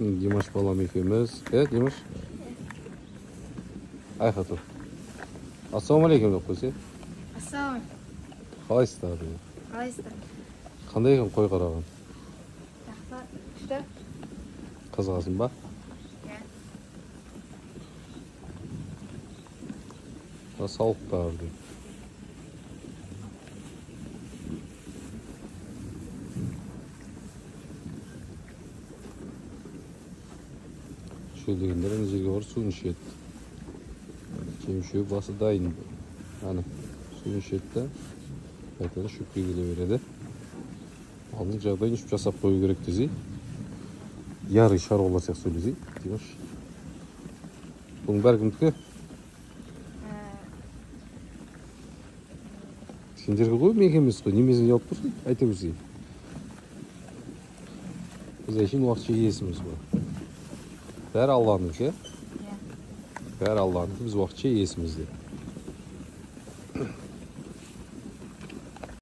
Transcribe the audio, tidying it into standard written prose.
Димаш балам екеуміз. Димаш? Айқа тұр. Ассалаумалейкум деп қойсы. Ассалаумалейкум. Қалайсыздар? Қалайсыздар? Қандай екен қой қараған? Жақсы. Күшті. Қызығасың ба? Иә. Сауық бар дейді. Шөлдегендер ана жерге барып суын ішеді. Жем-шөп басы дайын. Ана суын ішеді да қайтадан шөпке келе береді. Алдын жағдайын ішіп жасап қою керек десе. Ярый шаруалар сияқты сөйлесе. Димаш. Бұның бәрі кімдікі? Сендерге ғой, мен емес қой. Немесін алып тұрсың? Айта көрсей. Біз әшейін уақытша иесіміз ғой. Бәрі Алланың, ше? Бәрі Алланың, біз уақытша иесіміз де.